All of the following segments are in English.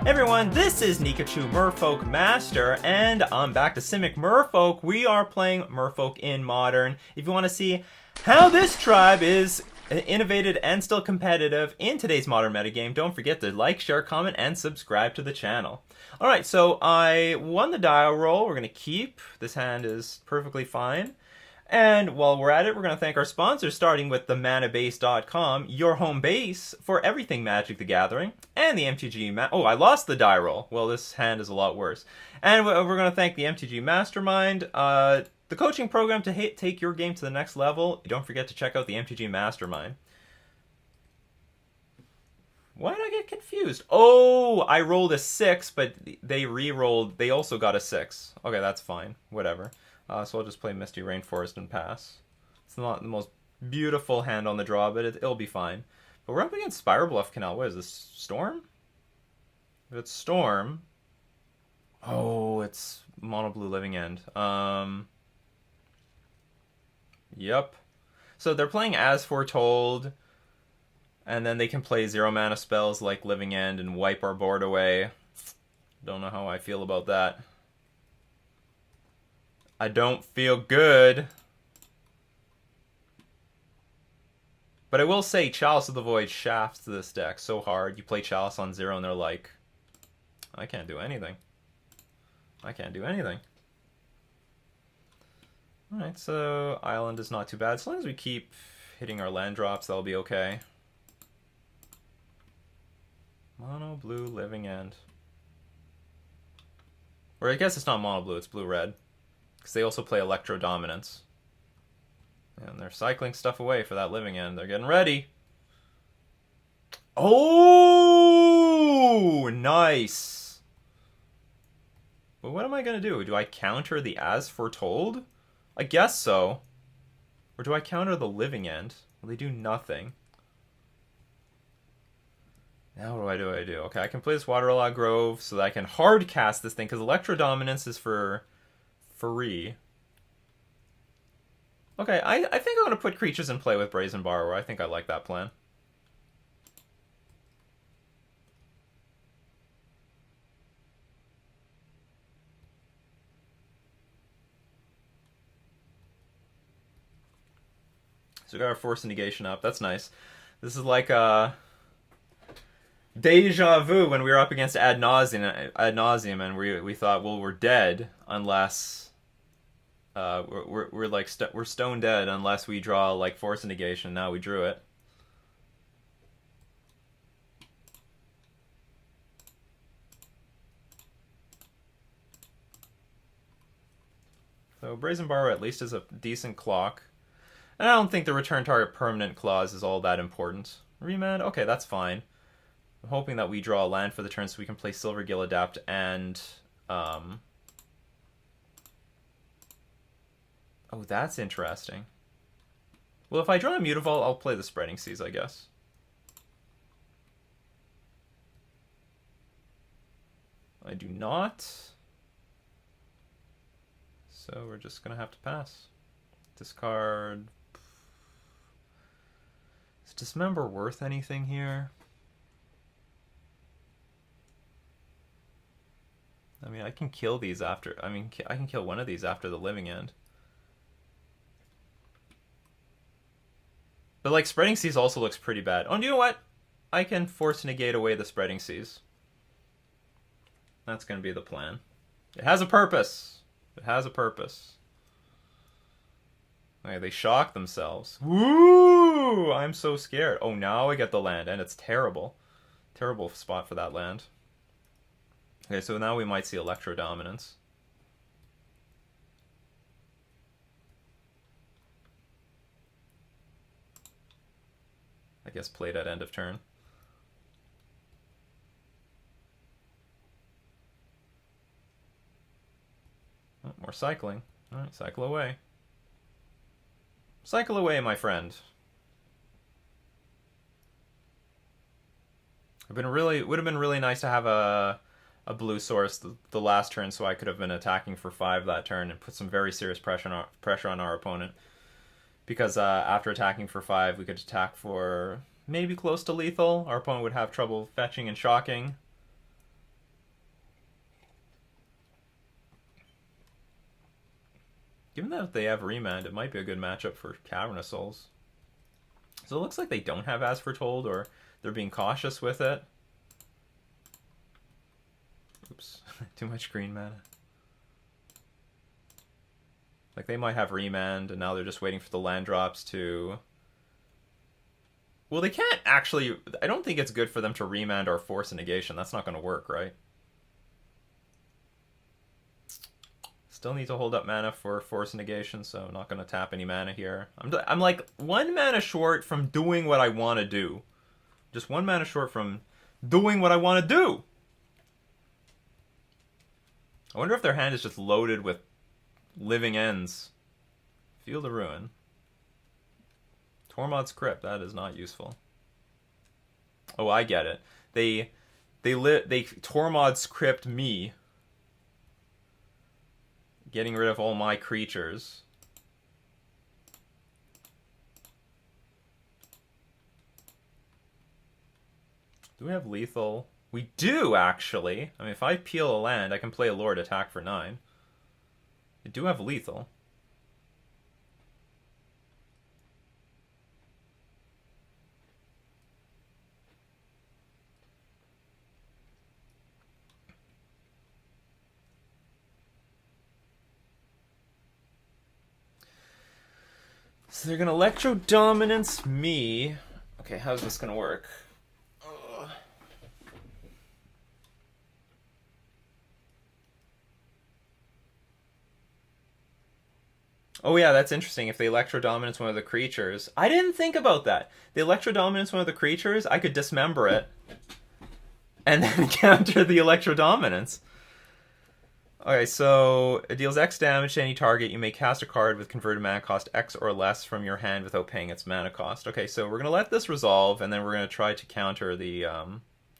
Hey everyone, this is Nikachu Merfolk Master, and I'm back to Simic Merfolk. We are playing Merfolk in Modern. If you want to see how this tribe is innovated and still competitive in today's Modern metagame, don't forget to like, share, comment, and subscribe to the channel. Alright, so I won the dial roll. We're going to keep. This hand is perfectly fine. And while we're at it, we're going to thank our sponsors, starting with the manabase.com, your home base for everything Magic the Gathering, and the MTG Oh, I lost the die roll. Well, this hand is a lot worse. And we're going to thank the MTG Mastermind, the coaching program to take your game to the next level. Don't forget to check out the MTG Mastermind. Why did I get confused? Oh, I rolled a 6, but they re-rolled. They also got a 6. Okay, that's fine. Whatever. So I'll just play Misty Rainforest and pass. It's not the most beautiful hand on the draw, but it'll be fine. But we're up against Spiral Bluff Canal. What is this? Storm? If it's Storm... Oh, it's Mono Blue Living End. Yep. So they're playing As Foretold, and then they can play 0 mana spells like Living End and wipe our board away. Don't know how I feel about that. I don't feel good. But I will say, Chalice of the Void shafts this deck so hard. You play Chalice on 0 and they're like, I can't do anything. I can't do anything. Alright, so Island is not too bad. As long as we keep hitting our land drops, that'll be okay. Mono Blue Living End. Or I guess it's not Mono Blue, it's Blue-Red. Because they also play Electro Dominance. And they're cycling stuff away for that Living End. They're getting ready. Oh, nice. But what am I going to do? Do I counter the As Foretold? I guess so. Or do I counter the Living End? Well, they do nothing. Now what do I do? Okay, I can play this Waterlog Grove so that I can hard cast this thing. Because Electro Dominance is for free. Okay, I think I'm going to put creatures in play with Brazen Borrower. I think I like that plan. So we got our Force of Negation up. That's nice. This is like deja vu when we were up against Ad Nauseam and we thought, well, we're dead unless... we're stone dead unless we draw like Force of Negation. Now we drew it. So Brazen Borrower at least is a decent clock. And I don't think the return target permanent clause is all that important. Remand? Okay, that's fine. I'm hoping that we draw a land for the turn so we can play Silvergill Adapt and oh, that's interesting. Well, if I draw a Mutavault, I'll play the Spreading Seas, I guess. I do not. So we're just going to have to pass. Discard. Is Dismember worth anything here? I mean, I can kill these after... I mean, I can kill one of these after the Living End. But, like, Spreading Seas also looks pretty bad. Oh, and you know what? I can Force Negate away the Spreading Seas. That's going to be the plan. It has a purpose. It has a purpose. Okay, they shock themselves. Woo! I'm so scared. Oh, now I get the land, and it's terrible. Terrible spot for that land. Okay, so now we might see Electro Dominance. I guess played at end of turn. Oh, more cycling. Alright, cycle away. Cycle away, my friend. Would have been really nice to have a blue source the last turn so I could have been attacking for 5 that turn and put some very serious pressure on our opponent. Because after attacking for 5, we could attack for maybe close to lethal. Our opponent would have trouble fetching and shocking. Given that they have Remand, it might be a good matchup for Cavernous Souls. So it looks like they don't have As Foretold, or they're being cautious with it. Oops, too much green mana. Like, they might have Remand, and now they're just waiting for the land drops to... Well, they can't actually... I don't think it's good for them to Remand or force a negation. That's not going to work, right? Still need to hold up mana for force negation, so I'm not going to tap any mana here. I'm like 1 mana short from doing what I want to do. Just 1 mana short from doing what I want to do. I wonder if their hand is just loaded with living ends. Field of Ruin. Tormod's Crypt, that is not useful. Oh, I get it. They Tormod's Crypt me. Getting rid of all my creatures. Do we have lethal? We do, actually. I mean, if I peel a land, I can play a Lord, attack for 9. I do have lethal. So they're going to Electro Dominance me. Okay, how's this going to work? Oh yeah, that's interesting. If they Electro Dominance one of the creatures... I didn't think about that. They Electro Dominance one of the creatures, I could dismember it. And then counter the Electro Dominance. Okay, so it deals X damage to any target. You may cast a card with converted mana cost X or less from your hand without paying its mana cost. Okay, so we're going to let this resolve, and then we're going to try to counter the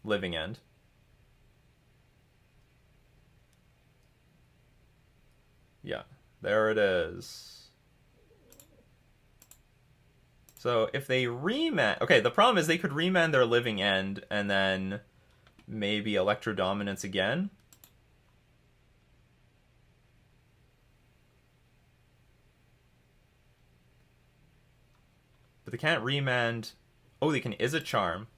Living End. Yeah, there it is. So if they remand... Okay, the problem is they could remand their Living End, and then maybe Electro Dominance again. But they can't remand... Oh, they can Izzet Charm.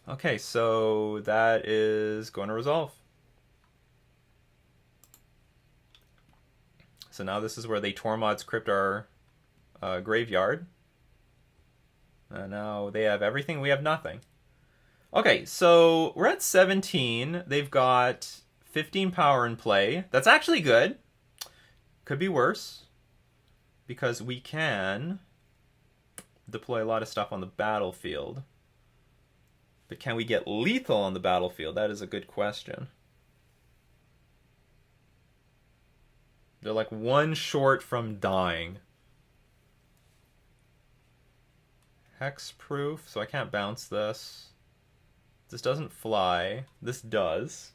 Okay, so that is going to resolve. So now this is where they Tormod's Crypt our graveyard. And now they have everything, we have nothing. Okay, so we're at 17. They've got 15 power in play. That's actually good. Could be worse. Because we can deploy a lot of stuff on the battlefield. But can we get lethal on the battlefield? That is a good question. They're like 1 short from dying. Hexproof, so I can't bounce this. This doesn't fly. This does.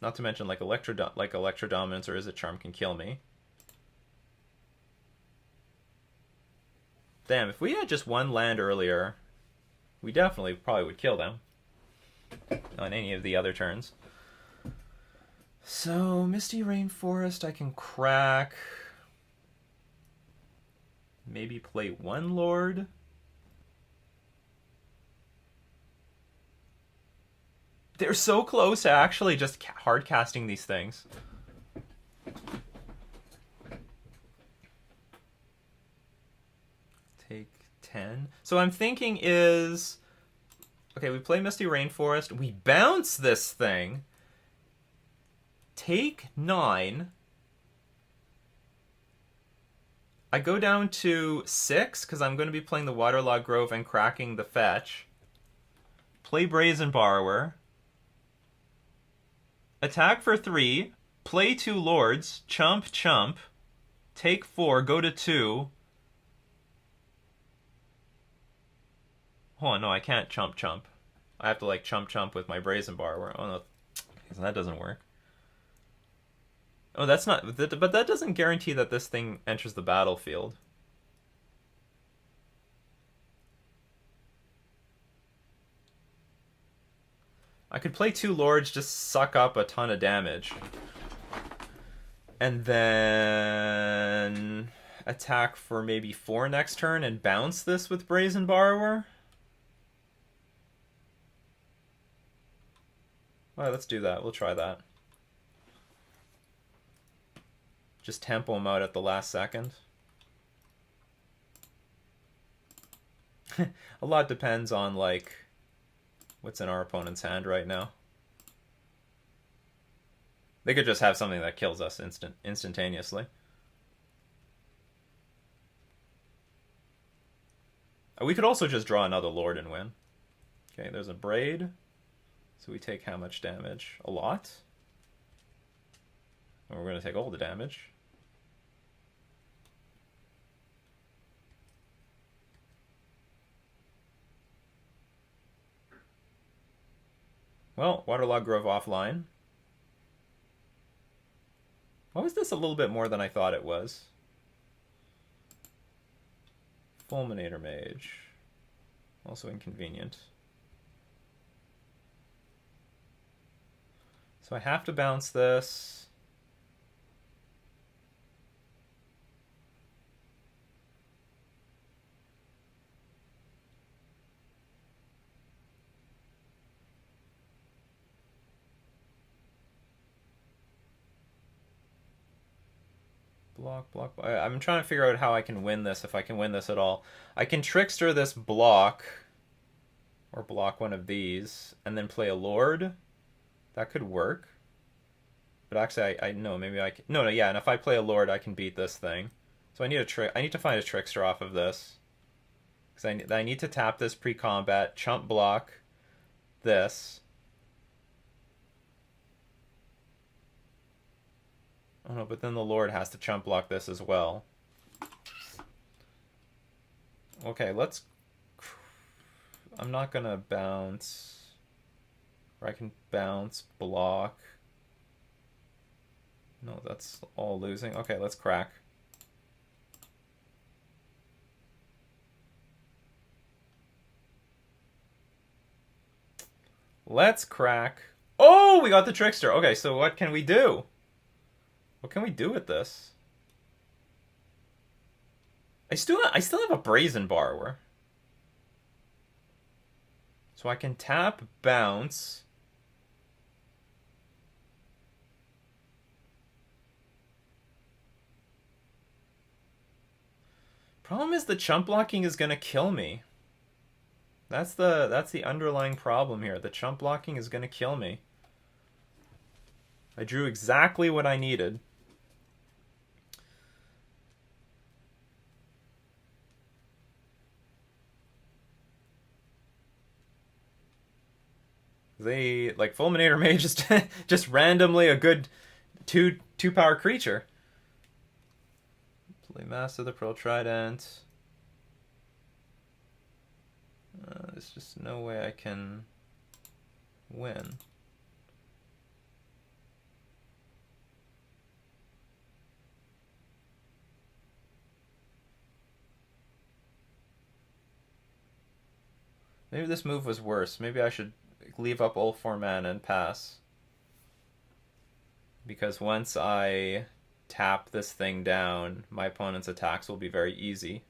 Not to mention like Electro Dominance or Izzet Charm can kill me. Damn, if we had just 1 land earlier, we definitely probably would kill them on any of the other turns. So, Misty Rainforest I can crack. Maybe play 1 Lord. They're so close to actually just hard casting these things. Take 10. So I'm thinking is... Okay, we play Misty Rainforest. We bounce this thing. Take 9. I go down to 6, because I'm going to be playing the Waterlogged Grove and cracking the fetch. Play Brazen Borrower. Attack for 3. Play 2 Lords. Chump, chump. Take 4. Go to 2. Oh, no, I can't chump, chump. I have to, like, chump, chump with my Brazen Borrower. Oh, no. That doesn't work. Oh, that's not... But that doesn't guarantee that this thing enters the battlefield. I could play 2 lords, just suck up a ton of damage. And then attack for maybe 4 next turn and bounce this with Brazen Borrower. Alright, let's do that. We'll try that. Just tempo him out at the last second. A lot depends on, like, what's in our opponent's hand right now. They could just have something that kills us instantaneously. We could also just draw another Lord and win. Okay, there's a Braid. So we take how much damage? A lot. And we're going to take all the damage. Well, Waterlogged Grove offline. Why was this a little bit more than I thought it was? Fulminator Mage. Also inconvenient. So I have to bounce this. Block. I'm trying to figure out how I can win this, if I can win this at all. I can Trickster this block, or block one of these, and then play a Lord. That could work. But actually, I know, maybe I can... No, yeah, and if I play a Lord, I can beat this thing. So I need to find a Trickster off of this. Because I need to tap this pre-combat, chump block this. Oh no, but then the Lord has to chump block this as well. Okay, let's... I'm not gonna bounce. Or I can bounce, block. No, that's all losing. Okay, let's crack. Let's crack. Oh, we got the Trickster. Okay, so what can we do? What can we do with this? I still have a Brazen Borrower. So I can tap, bounce. Problem is the chump blocking is gonna kill me. That's the underlying problem here. The chump blocking is gonna kill me. I drew exactly what I needed. They, like, Fulminator Mage is just randomly a good two power creature. Play Master of the Pearl Trident. There's just no way I can win. Maybe this move was worse. Maybe I should leave up all 4 mana and pass. Because once I tap this thing down, my opponent's attacks will be very easy.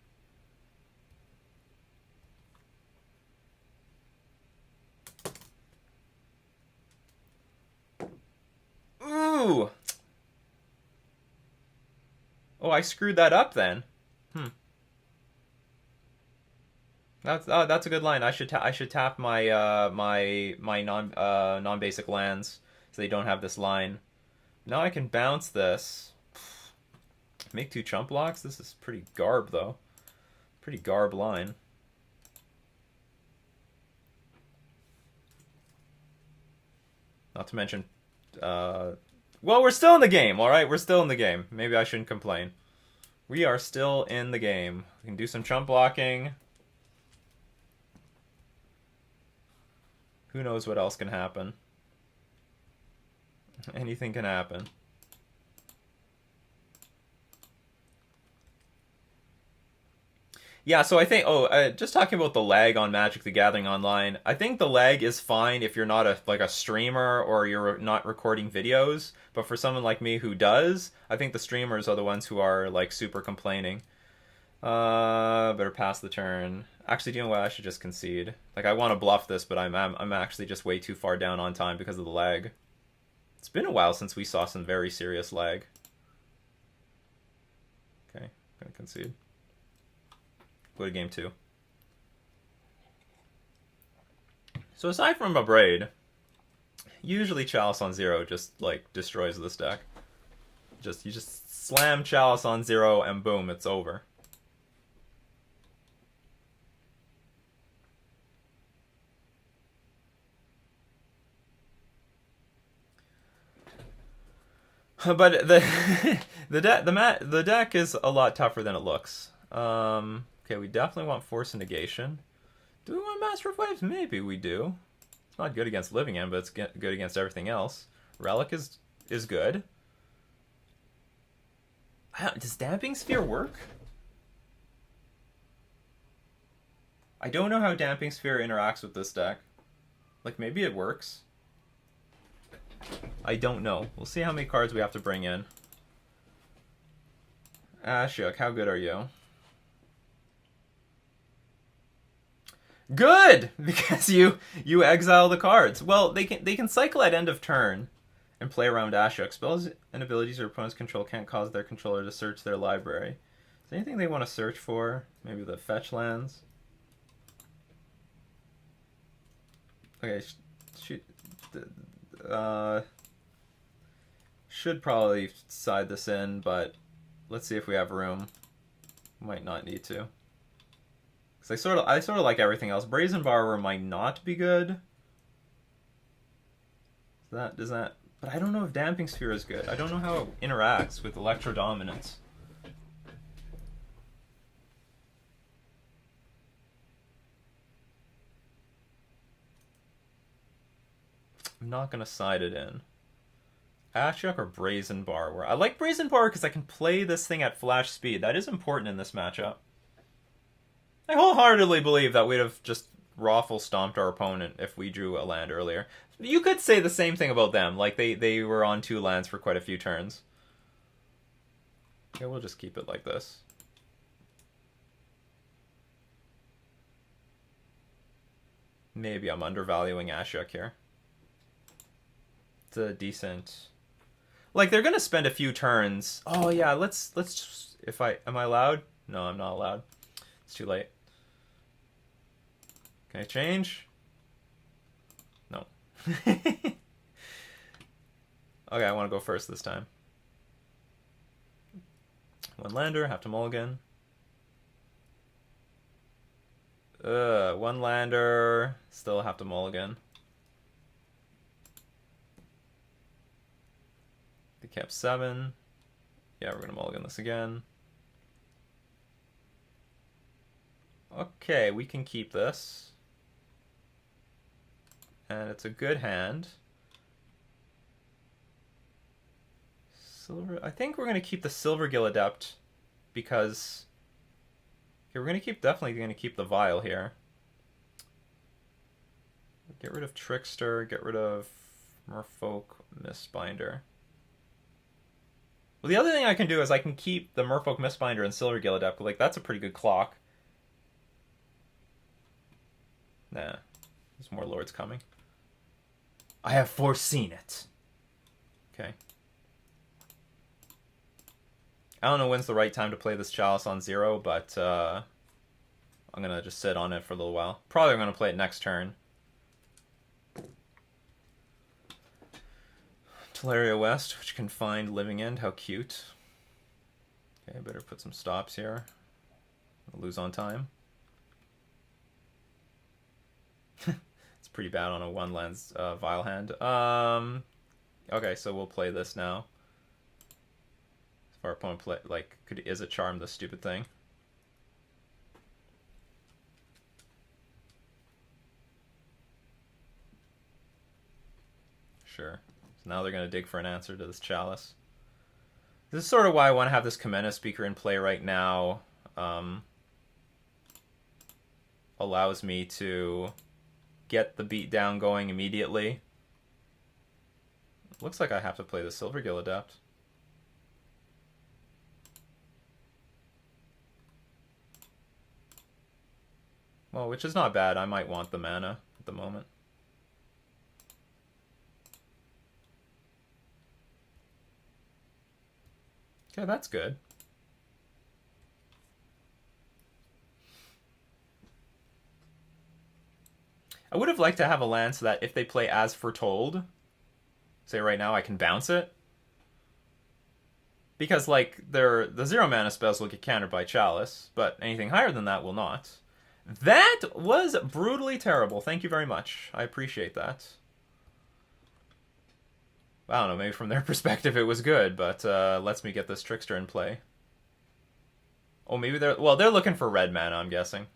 Ooh! Oh, I screwed that up then. That's a good line. I should tap my my non-basic lands so they don't have this line. Now I can bounce this. Make 2 chump blocks. This is pretty garb though. Pretty garb line. Not to mention, well, we're still in the game. All right, we're still in the game. Maybe I shouldn't complain. We are still in the game. We can do some chump blocking. Who knows what else can happen? Anything can happen. Yeah, so I think. Just talking about the lag on Magic: The Gathering Online. I think the lag is fine if you're not a streamer or you're not recording videos. But for someone like me who does, I think the streamers are the ones who are like super complaining. Better pass the turn. Actually, do you know what? I should just concede. Like I want to bluff this, but I'm actually just way too far down on time because of the lag. It's been a while since we saw some very serious lag. Okay, gonna concede. Go to game 2. So aside from a braid, usually Chalice on 0 just like destroys this deck. You just slam Chalice on 0 and boom, it's over. But the deck is a lot tougher than it looks. Okay, we definitely want Force and Negation. Do we want Master of Waves? Maybe we do. It's not good against Living End, but it's good against everything else. Relic is good. Does Damping Sphere work? I don't know how Damping Sphere interacts with this deck. Like, maybe it works. I don't know. We'll see how many cards we have to bring in. Ashok, how good are you? Good! Because you exile the cards. Well, they can cycle at end of turn and play around Ashok. Spells and abilities your opponent's control can't cause their controller to search their library. Is there anything they want to search for? Maybe the fetch lands? Okay, should probably side this in, but let's see if we have room. Might not need to. Cause I sort of like everything else. Brazen Borrower might not be good. But I don't know if Damping Sphere is good. I don't know how it interacts with Electro Dominance. I'm not gonna side it in. Ashok or Brazen Borrower? I like Brazen Borrower because I can play this thing at flash speed. That is important in this matchup. I wholeheartedly believe that we'd have just raffle stomped our opponent if we drew a land earlier. You could say the same thing about them. Like, they were on 2 lands for quite a few turns. Okay, we'll just keep it like this. Maybe I'm undervaluing Ashok here. It's a decent... Like, they're gonna spend a few turns. Oh, yeah, let's am I allowed? No, I'm not allowed. It's too late. Can I change? No. Okay, I want to go first this time. 1 lander, have to mulligan. 1 lander, still have to mulligan. They kept 7. Yeah, we're gonna mulligan this again. Okay, we can keep this. And it's a good hand. Silver. I think we're going to keep the Silvergill Adept because... Okay, we're definitely going to keep the Vial here. Get rid of Trickster, get rid of Merfolk, Mistbinder. Well, the other thing I can do is I can keep the Merfolk, Mistbinder, and Silvergill Adept. Like, that's a pretty good clock. Nah, there's more lords coming. I have foreseen it. Okay. I don't know when's the right time to play this Chalice on 0, but I'm going to just sit on it for a little while. Probably going to play it next turn. Teleria West, which can find Living End. How cute. Okay, better put some stops here. I'll lose on time. It's pretty bad on a 1 lens Vile hand. Okay, so we'll play this now. If our opponent is it charm this stupid thing? Sure. So now they're going to dig for an answer to this Chalice. This is sort of why I want to have this Kamena speaker in play right now. allows me to get the beatdown going immediately. Looks like I have to play the Silvergill Adept. Well, which is not bad. I might want the mana at the moment. Okay, that's good. I would have liked to have a land so that if they play as foretold, say right now, I can bounce it. Because, like, the 0 mana spells will get countered by Chalice, but anything higher than that will not. That was brutally terrible. Thank you very much. I appreciate that. I don't know, maybe from their perspective it was good, but lets me get this Trickster in play. Oh, maybe they're looking for red mana, I'm guessing.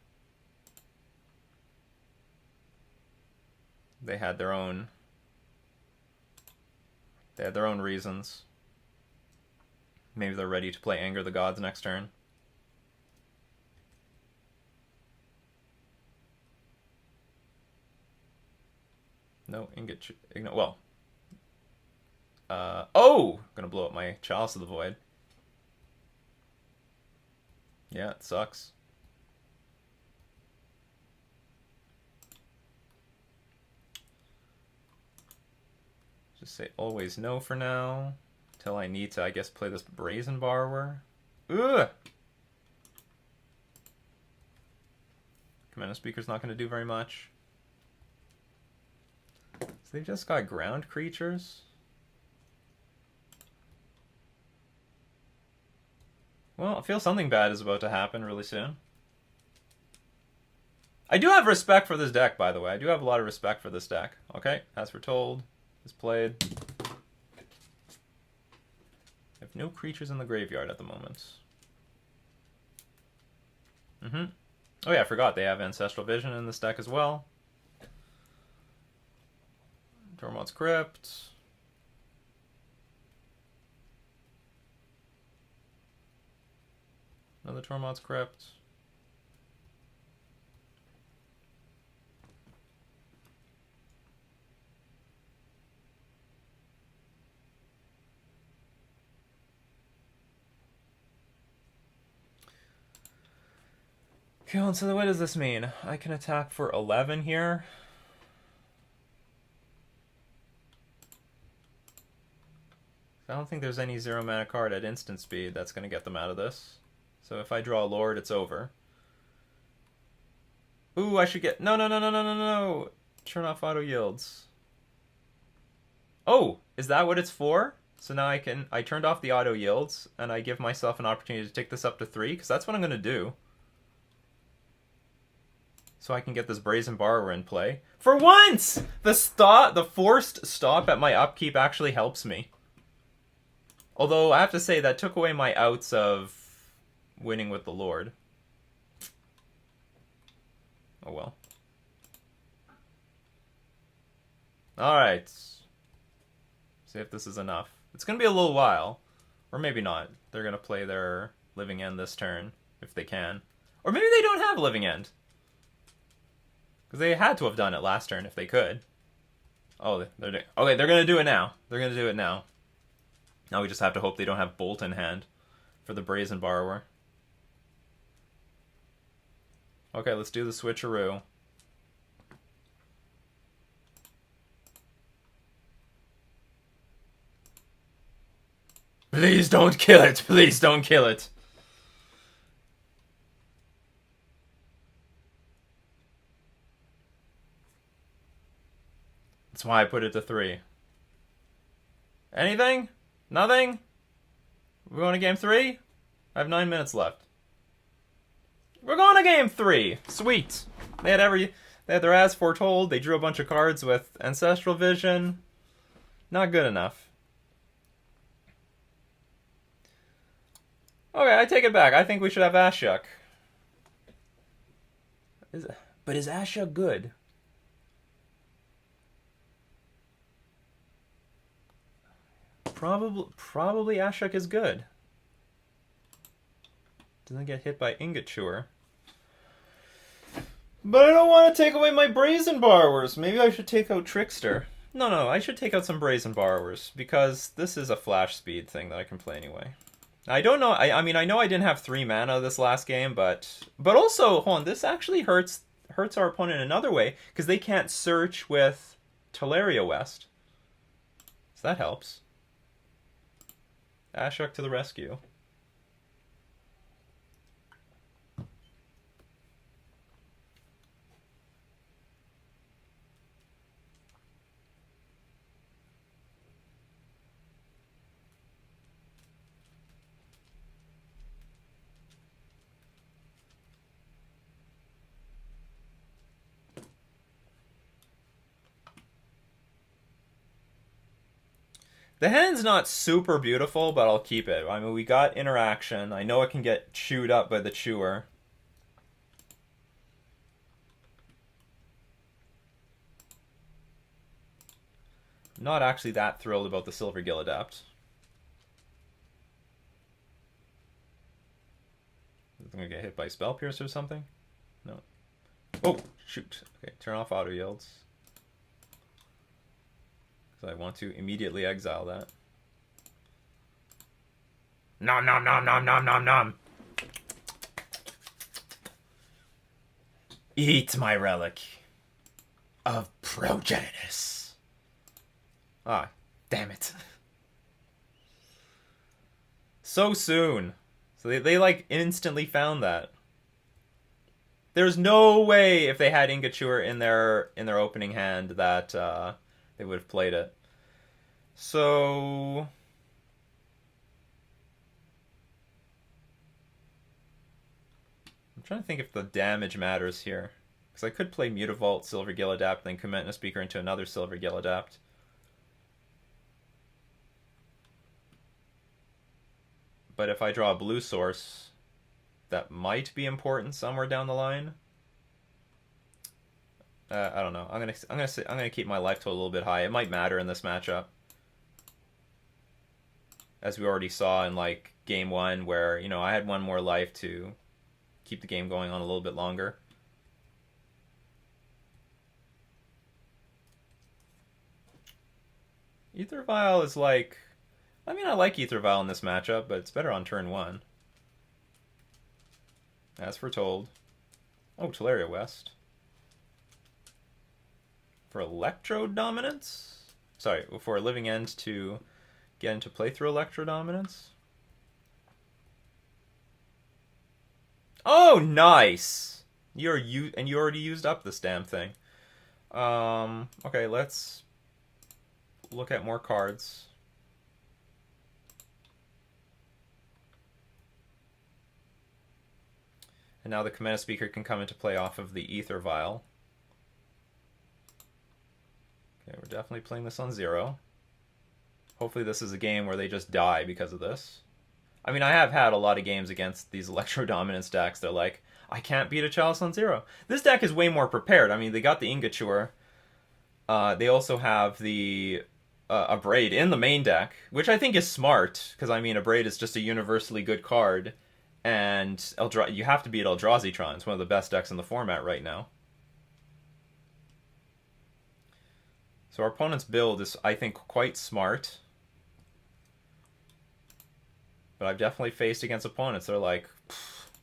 They had their own reasons. Maybe they're ready to play Anger the Gods next turn. No, well. Oh! Gonna blow up my Chalice of the Void. Yeah, it sucks. Just say always no for now. Until I need to, I guess, play this Brazen Borrower. Ugh! Commander Speaker's not gonna do very much. So they've just got ground creatures. Well, I feel something bad is about to happen really soon. I do have respect for this deck, by the way. I do have a lot of respect for this deck. Okay, as foretold, is played. I have no creatures in the graveyard at the moment. Oh yeah, I forgot they have Ancestral Vision in this deck as well. Tormod's Crypt. Another Tormod's Crypt. Okay, so what does this mean? I can attack for 11 here. I don't think there's any 0 mana card at instant speed that's going to get them out of this. So if I draw a Lord, it's over. Ooh, I should get... No. Turn off auto yields. Oh, is that what it's for? So now I turned off the auto yields, and I give myself an opportunity to take this up to 3, because that's what I'm going to do. So I can get this Brazen Borrower in play. For once! The forced stop at my upkeep actually helps me. Although, I have to say, that took away my outs of winning with the Lord. Oh well. Alright. See if this is enough. It's going to be a little while. Or maybe not. They're going to play their Living End this turn, if they can. Or maybe they don't have Living End. Because they had to have done it last turn if they could. Oh, they're doing... Okay, they're going to do it now. They're going to do it now. Now we just have to hope they don't have Bolt in hand for the Brazen Borrower. Okay, let's do the switcheroo. Please don't kill it! Please don't kill it! That's why I put it to 3. Anything? Nothing? We're going to game 3? I have 9 minutes left. We're going to game 3! Sweet! They had their as foretold. They drew a bunch of cards with Ancestral Vision. Not good enough. Okay, I take it back. I think we should have Ashuk. But is Ashuk good? Probably Ashuk is good. Doesn't get hit by Ingot Chewer. But I don't want to take away my Brazen Borrowers. Maybe I should take out Trickster. No, I should take out some Brazen Borrowers, because this is a flash speed thing that I can play anyway. I don't know, I mean, I know I didn't have 3 mana this last game, but also, hold on, this actually hurts our opponent another way, because they can't search with Teleria West. So that helps. Ashok to the rescue. The hand's not super beautiful, but I'll keep it. I mean, we got interaction. I know it can get chewed up by the chewer. Not actually that thrilled about the Silver Gill Adept. I'm gonna get hit by Spell Pierce or something? No. Oh, shoot. Okay, turn off auto yields. So I want to immediately exile that. Nom nom nom nom nom nom nom. Eat my relic of Progenitus. Ah, damn it. So soon. So they like instantly found that. There's no way if they had Nikachu in their opening hand that they would have played it. So I'm trying to think if the damage matters here. Because I could play Mutavault, Silver Gill Adapt, then commit a speaker into another Silver Gill Adapt. But if I draw a blue source, that might be important somewhere down the line. I don't know. I'm gonna keep my life total a little bit high. It might matter in this matchup, as we already saw in like game 1, where I had 1 more life to keep the game going on a little bit longer. Ether Vial is like, I mean, I like Ether Vial in this matchup, but it's better on turn 1. As foretold. Oh, Teleria West. For Electro Dominance? Sorry, for a Living End to get into play through Electro Dominance? Oh, nice! You already used up this damn thing. Okay, let's look at more cards. And now the Command Speaker can come into play off of the Ether Vial. Okay, we're definitely playing this on 0. Hopefully this is a game where they just die because of this. I mean, I have had a lot of games against these Electro Dominance decks. They're like, I can't beat a Chalice on 0. This deck is way more prepared. I mean, they got the Nikachu. They also have the Abrade in the main deck, which I think is smart, because I mean, Abrade is just a universally good card, and you have to beat Eldrazi-tron. It's one of the best decks in the format right now. So our opponent's build is, I think, quite smart. But I've definitely faced against opponents. They're like,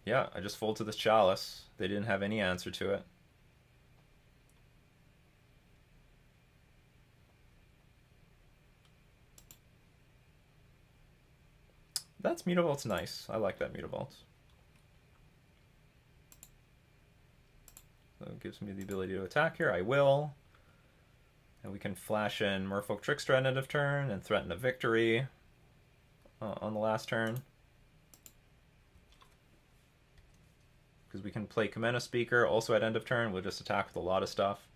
yeah, I just fold to this Chalice. They didn't have any answer to it. That's Mutavault's nice. I like that Mutavault. So it gives me the ability to attack here. I will. And we can flash in Merfolk Trickster at end of turn and threaten a victory on the last turn. Because we can play Commander Speaker also at end of turn. We'll just attack with a lot of stuff.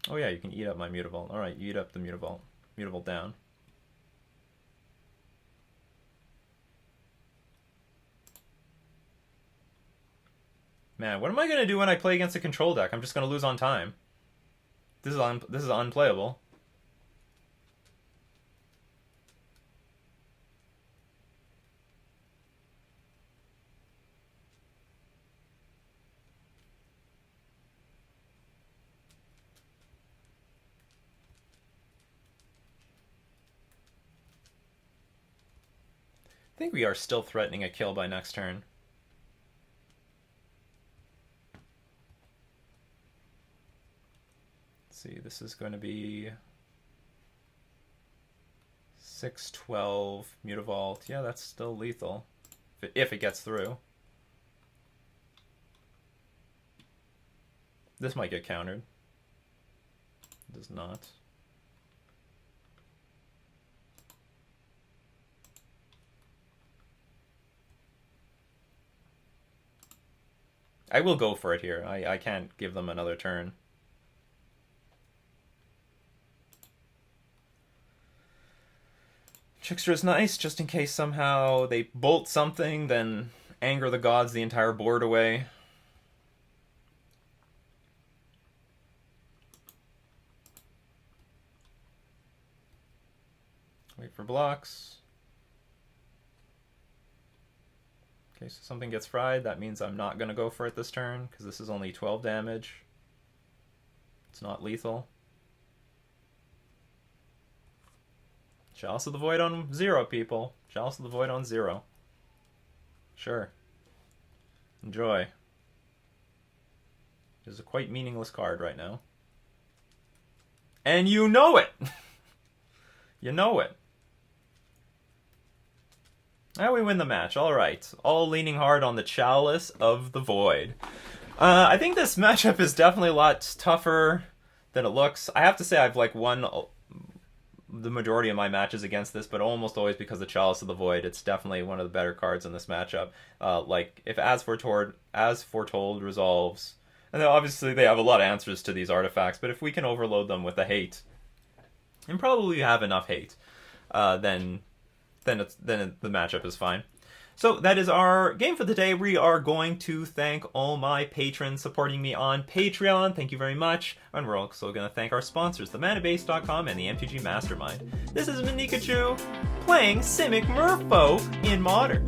Oh yeah, you can eat up my Mutavault. Alright, you eat up the Mutavault. Mutavault down. Man, what am I going to do when I play against a control deck? I'm just going to lose on time. This is unplayable. think we are still threatening a kill by next turn. Let's see, this is going to be 6-12 Mutavault. Yeah, that's still lethal if it gets through. This might get countered. It does not. I will go for it here. I can't give them another turn. Trickster's nice, just in case somehow they bolt something, then anger the gods the entire board away. Wait for blocks. Okay, so something gets fried. That means I'm not going to go for it this turn, because this is only 12 damage. It's not lethal. Chalice of the Void on 0, people. Chalice of the Void on 0. Sure. Enjoy. It is a quite meaningless card right now. And you know it! You know it. Now we win the match. Alright. All leaning hard on the Chalice of the Void. I think this matchup is definitely a lot tougher than it looks. I have to say I've won the majority of my matches against this, but almost always because of Chalice of the Void. It's definitely one of the better cards in this matchup. If As Foretold resolves, and obviously they have a lot of answers to these artifacts, but if we can overload them with the hate, and probably have enough hate, then the matchup is fine. So that is our game for the day. We are going to thank all my patrons supporting me on Patreon. Thank you very much. And we're also going to thank our sponsors, themanabase.com and the MTG Mastermind. This has been Nikachu playing Simic Merfolk in Modern.